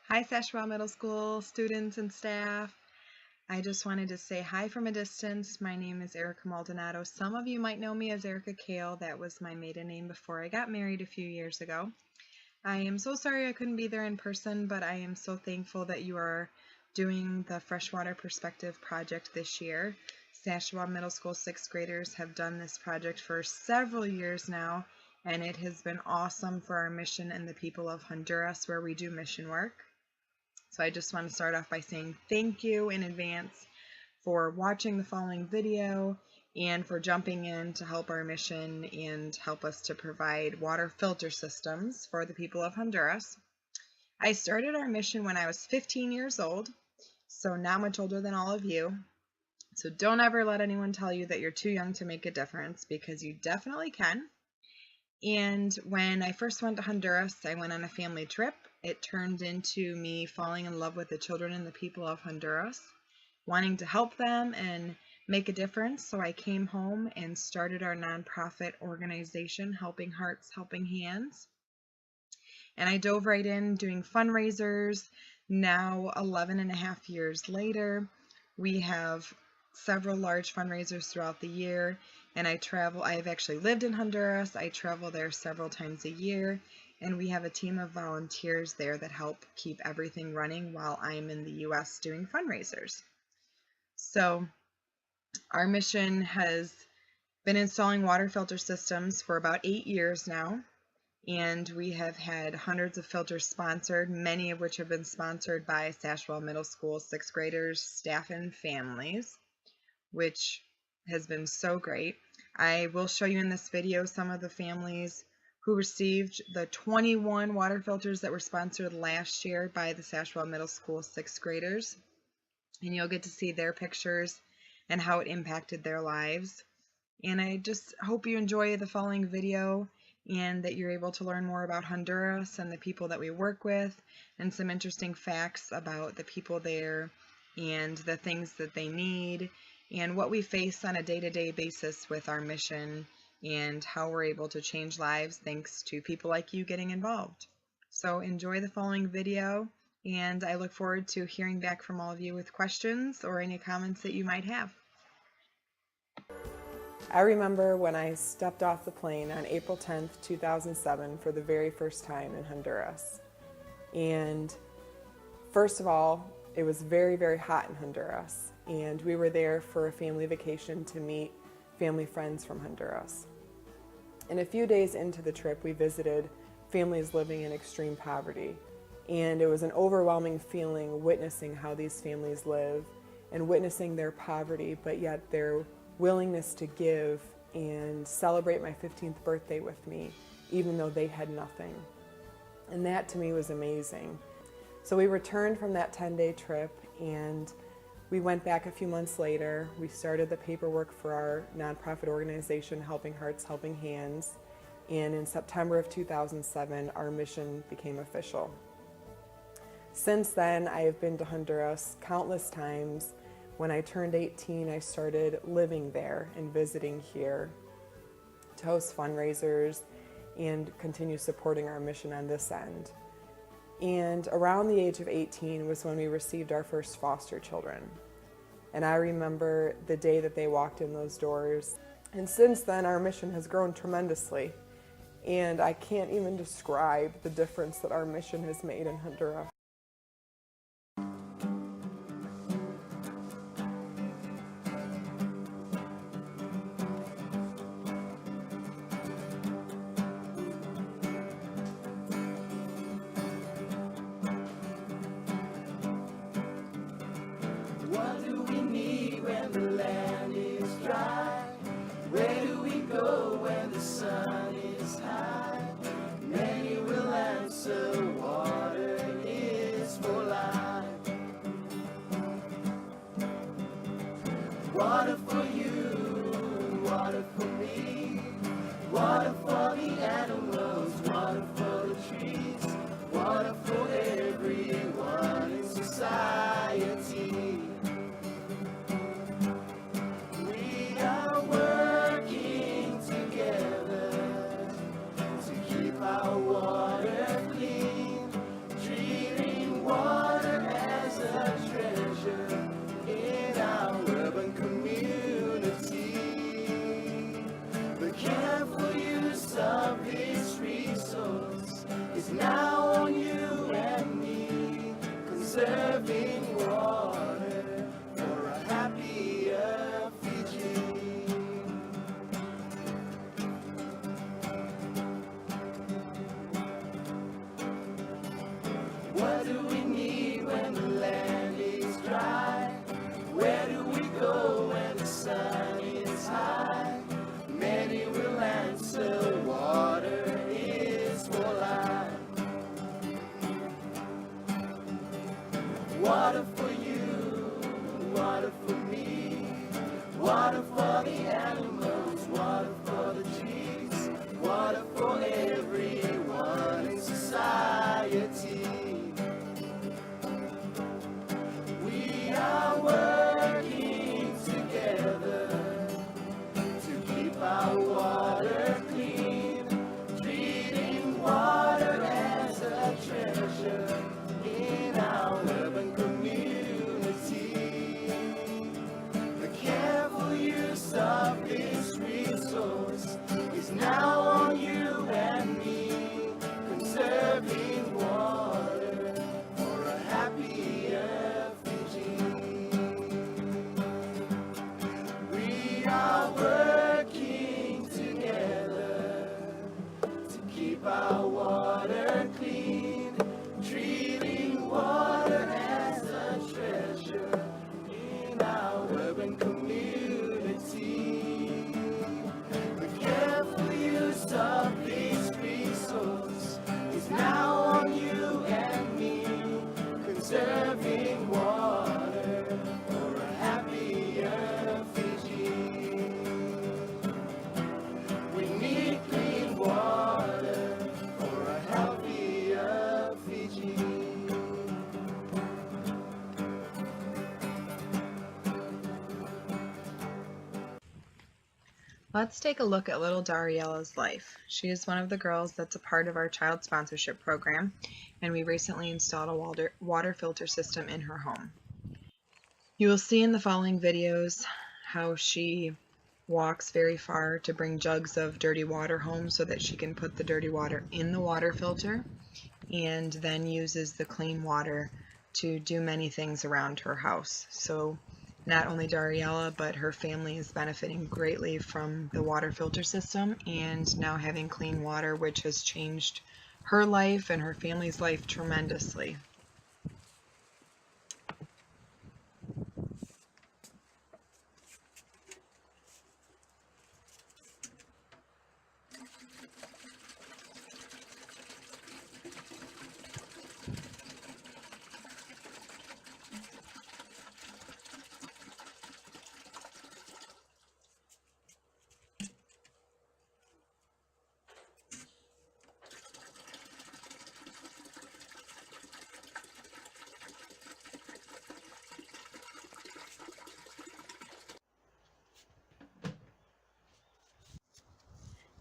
Hi, Sashabaw Middle School students and staff. I just wanted to say hi from a distance. My name is Erica Maldonado. Some of you might know me as Erica Kale. That was my maiden name before I got married a few years ago. I am so sorry I couldn't be there in person, but I am so thankful that you are doing the Freshwater Perspective project this year. Sashabaw Middle School 6th graders have done this project for several years now, and it has been awesome for our mission and the people of Honduras where we do mission work. So I just want to start off by saying thank you in advance for watching the following video and for jumping in to help our mission and help us to provide water filter systems for the people of Honduras. I started our mission when I was 15 years old, so not much older than all of you. So don't ever let anyone tell you that you're too young to make a difference, because you definitely can. And when I first went to Honduras, I went on a family trip. It turned into me falling in love with the children and the people of Honduras, wanting to help them and make a difference. So I came home and started our nonprofit organization, Helping Hearts, Helping Hands. And I dove right in doing fundraisers. Now, 11 and a half years later, we have several large fundraisers throughout the year, and I've actually lived in Honduras. I travel there several times a year, and we have a team of volunteers there that help keep everything running while I'm in the US doing fundraisers. So our mission has been installing water filter systems for about 8 years now, and we have had hundreds of filters sponsored, many of which have been sponsored by Sashabaw Middle School 6th graders, staff, and families, which has been so great. I will show you in this video some of the families who received the 21 water filters that were sponsored last year by the Sashabaw Middle School 6th graders, and you'll get to see their pictures and how it impacted their lives. And I just hope you enjoy the following video and that you're able to learn more about Honduras and the people that we work with, and some interesting facts about the people there and the things that they need and what we face on a day-to-day basis with our mission and how we're able to change lives thanks to people like you getting involved. So enjoy the following video, and I look forward to hearing back from all of you with questions or any comments that you might have. I remember when I stepped off the plane on April 10th, 2007 for the very first time in Honduras. And first of all, it was very, very hot in Honduras. And we were there for a family vacation to meet family friends from Honduras. And a few days into the trip, we visited families living in extreme poverty. And it was an overwhelming feeling witnessing how these families live and witnessing their poverty, but yet their willingness to give and celebrate my 15th birthday with me, even though they had nothing. And that to me was amazing. So we returned from that 10-day trip, and we went back a few months later. We started the paperwork for our nonprofit organization, Helping Hearts, Helping Hands. And in September of 2007, our mission became official. Since then, I have been to Honduras countless times. When I turned 18, I started living there and visiting here to host fundraisers and continue supporting our mission on this end. And around the age of 18 was when we received our first foster children. And I remember the day that they walked in those doors. And since then, our mission has grown tremendously. And I can't even describe the difference that our mission has made in Honduras. What do we need when the land is dry? Where do we go when the sun is high? Many will answer, water is for life. Water for you, water for me, water for the animals, water for the trees, water for everyone in society. We are working together to keep our water clean, treating water Where do we go when the sun is high? Many will answer, water is for life. Water for you, water for me, water for the animals, water for the trees, water for everyone in society. We are working together to keep our water clean, treating water as a treasure in our urban community. The careful use of this resource is now on you and me, conserving water for a happier Fiji. We are working together to keep our water clean, treating water as a treasure in our urban community. The careful use of this resource is now on you and me, conserving water for a happier Fiji. We need clean water for a healthier Fiji. Let's take a look at little Dariella's life. She is one of the girls that's a part of our child sponsorship program, and we recently installed a water filter system in her home. You will see in the following videos how she walks very far to bring jugs of dirty water home so that she can put the dirty water in the water filter, and then uses the clean water to do many things around her house. So not only Dariella, but her family is benefiting greatly from the water filter system and now having clean water, which has changed her life and her family's life tremendously.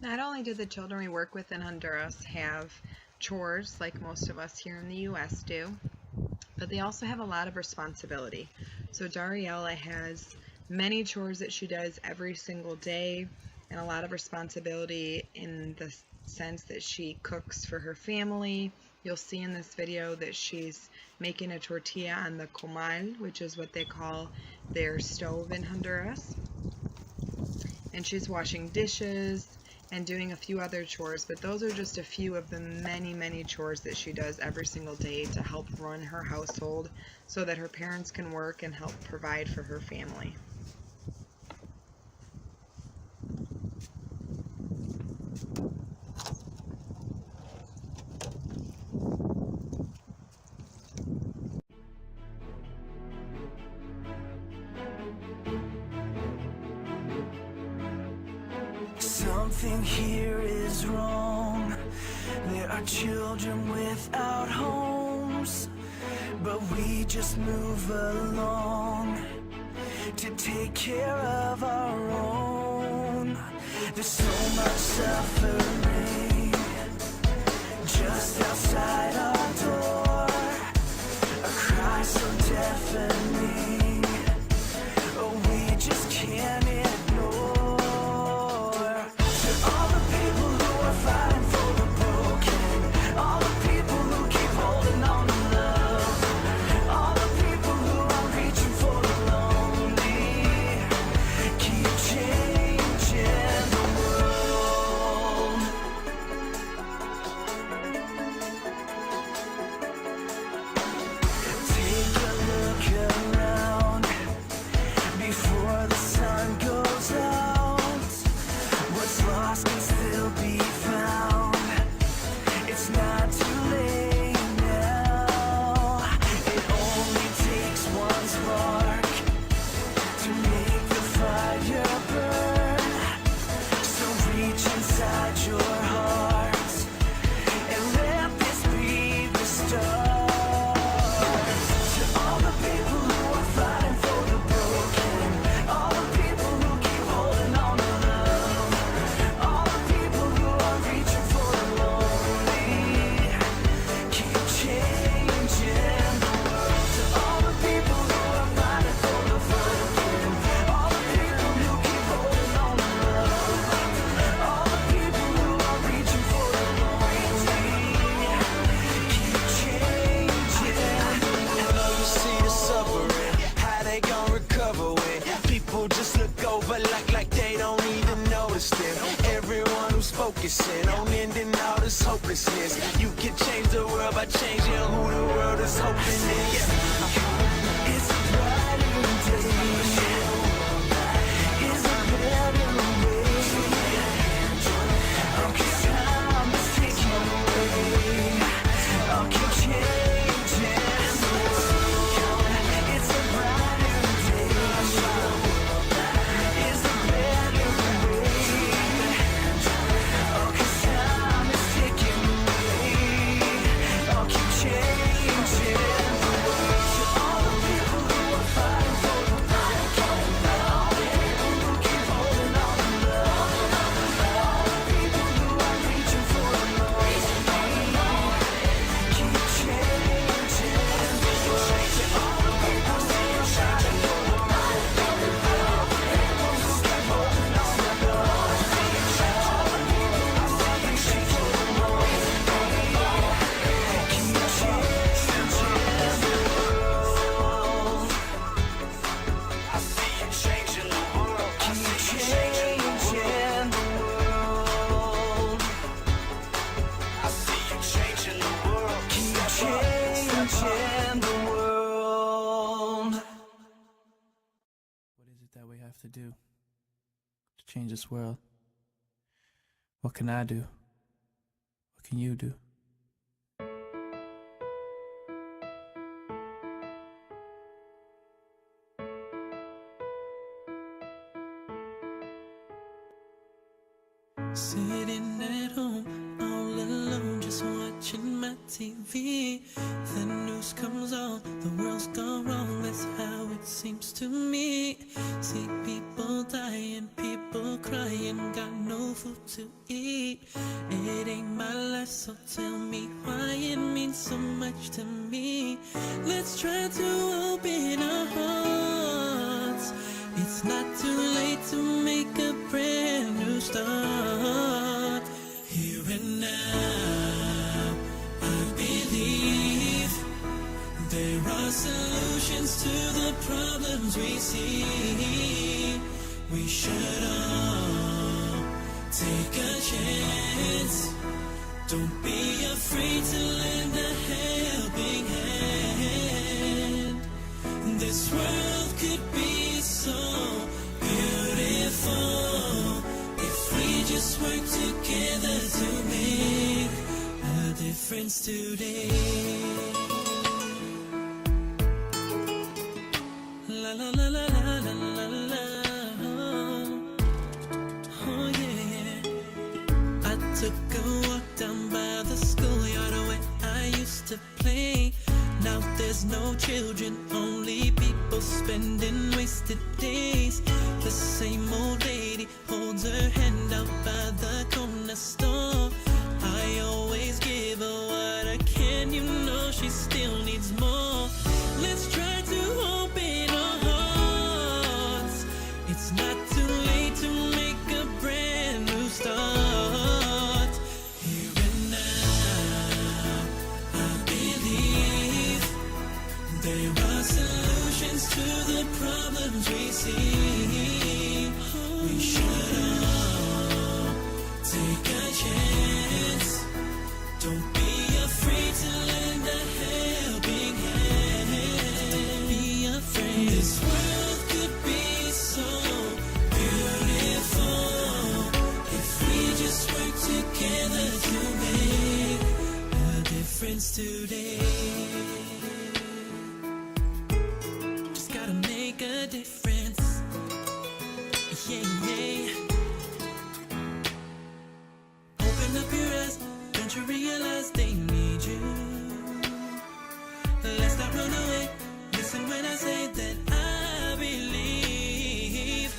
Not only do the children we work with in Honduras have chores like most of us here in the U.S. do, but they also have a lot of responsibility. So Dariella has many chores that she does every single day, and a lot of responsibility in the sense that she cooks for her family. You'll see in this video that she's making a tortilla on the comal, which is what they call their stove in Honduras. And she's washing dishes and doing a few other chores, but those are just a few of the many chores that she does every single day to help run her household so that her parents can work and help provide for her family. Something here is wrong. There are children without homes, but we just move along to take care of our own. There's so much suffering just outside our door, a cry so deafening, oh, we just can't ignore. All the people who are fighting for the broken, all the people who keep holding on to love, all the people who are reaching for the lonely, keep changing the world. Take a look around. world away. People just look over like they don't even notice them. Everyone who's focusing on ending all this hopelessness. You can change the world by changing who the world is hoping is. It's a brighter day. It's a better way. Okay, time is taking away. I'll keep changing the world. It's a brighter day. It's a better way. Okay, time is taking away. I'll keep changing the world. To all the people who are fighting for the right, all the people who keep holding on to love, all the people who are reaching for the Lord. Keep changing the world. To all the people who are shining for the right, all the people who keep holding on to love, all the people who are reaching for the Lord. Keep changing the world. I see you changing the world. I see you changing the world. I see you changing the world. Keep changing the world. What is it that we have to do to change this world? What can I do? What can you do? Sitting at home, all alone, just watching my TV. The news comes on, the world's gone wrong, that's how it seems to me. See people dying, people crying, got no food to eat. It ain't my life, so tell me why it means so much to me. Let's try to open our hearts. It's not too late to make a brand new start. Here and now, I believe there are solutions to the problems we see. We should all take a chance. Don't be afraid to lend a helping hand. This world could be so beautiful if we just work together to make a difference today. La la la la la la la la. Oh yeah. I took a walk down by the schoolyard where I used to play. Now there's no children, only people spending wasted days. The same old lady holds her hand out by the corner store. I always give her what I can, you know she still needs more. Let's try to open our hearts. It's not too late to make a brand new start. Here and now, I believe there are solutions to the problems we see. We should all take a chance. Don't be afraid to lend a helping hand. Don't be afraid. This world could be so beautiful if we just work together to make a difference today. Just gotta make a difference. Yeah, yeah. Open up your eyes, don't you realize they need you? Let's not run away. Listen when I say that I believe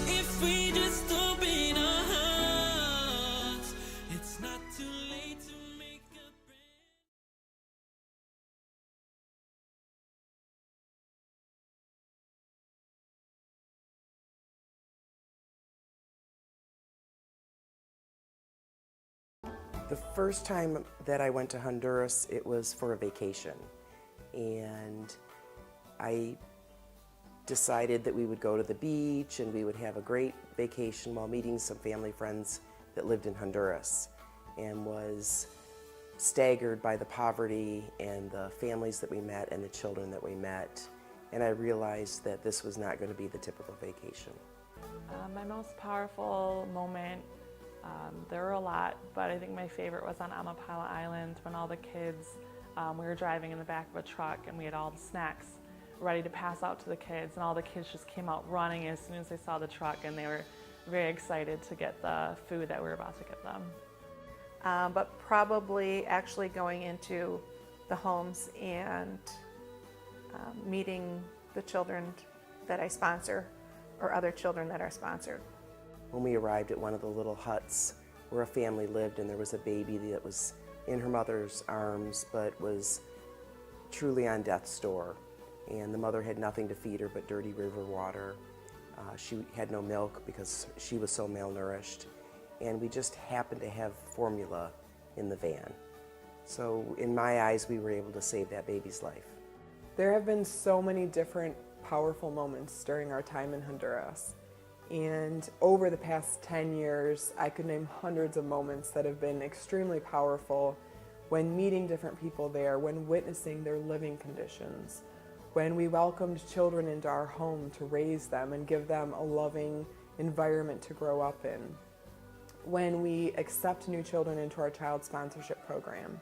if we just open our hearts, it's not too late to make a brand. The first time that I went to Honduras, it was for a vacation. And I decided that we would go to the beach and we would have a great vacation while meeting some family friends that lived in Honduras, and was staggered by the poverty and the families that we met and the children that we met. And I realized that this was not going to be the typical vacation. My most powerful moment, there were a lot, but I think my favorite was on Amapala Island when all the kids, we were driving in the back of a truck and we had all the snacks ready to pass out to the kids, and all the kids just came out running as soon as they saw the truck, and they were very excited to get the food that we were about to give them. But probably actually going into the homes and meeting the children that I sponsor or other children that are sponsored. When we arrived at one of the little huts where a family lived, and there was a baby that was in her mother's arms but was truly on death's door, and the mother had nothing to feed her but dirty river water. She had no milk because she was so malnourished, and we just happened to have formula in the van. So in my eyes, we were able to save that baby's life. There have been so many different powerful moments during our time in Honduras. And over the past 10 years, I could name hundreds of moments that have been extremely powerful when meeting different people there, when witnessing their living conditions, when we welcomed children into our home to raise them and give them a loving environment to grow up in, when we accept new children into our child sponsorship program,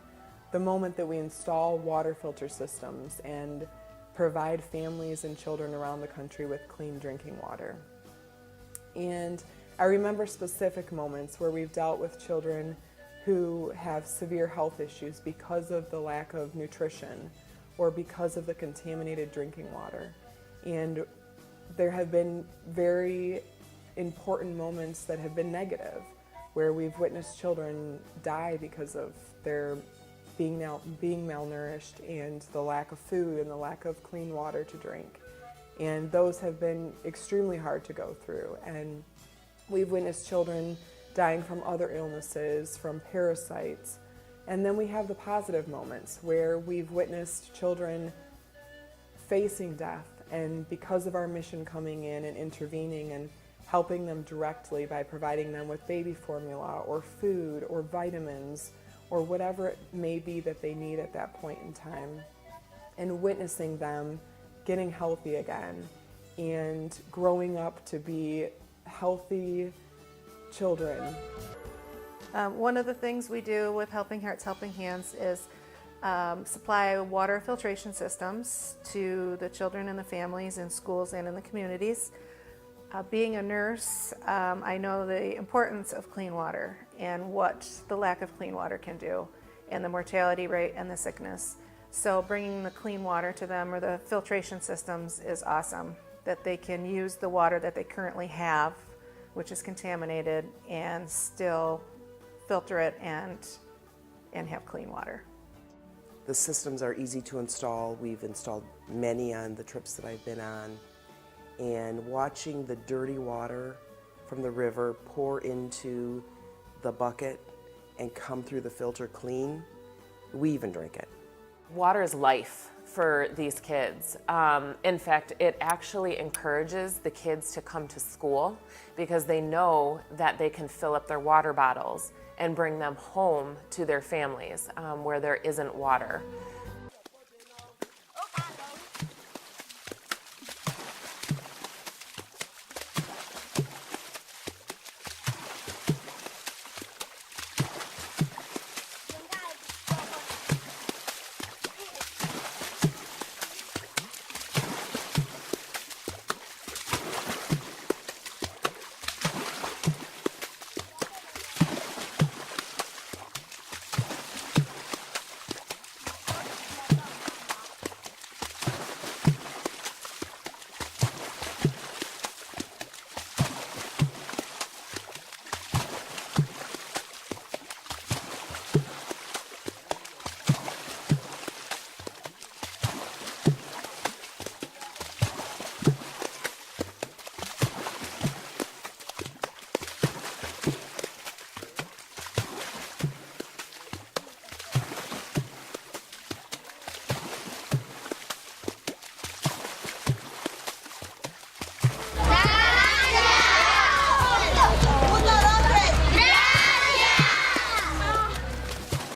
the moment that we install water filter systems and provide families and children around the country with clean drinking water. And I remember specific moments where we've dealt with children who have severe health issues because of the lack of nutrition or because of the contaminated drinking water. And there have been very important moments that have been negative, where we've witnessed children die because of their being malnourished and the lack of food and the lack of clean water to drink. And those have been extremely hard to go through. And we've witnessed children dying from other illnesses, from parasites. And then we have the positive moments where we've witnessed children facing death, and because of our mission coming in and intervening and helping them directly by providing them with baby formula or food or vitamins or whatever it may be that they need at that point in time, and witnessing them getting healthy again and growing up to be healthy children. One of the things we do with Helping Hearts, Helping Hands is supply water filtration systems to the children and the families in schools and in the communities. Being a nurse, I know the importance of clean water and what the lack of clean water can do, and the mortality rate and the sickness. So bringing the clean water to them, or the filtration systems, is awesome, that they can use the water that they currently have, which is contaminated, and still filter it and have clean water. The systems are easy to install. We've installed many on the trips that I've been on. And watching the dirty water from the river pour into the bucket and come through the filter clean, we even drink it. Water is life for these kids. In fact, it actually encourages the kids to come to school because they know that they can fill up their water bottles and bring them home to their families where there isn't water.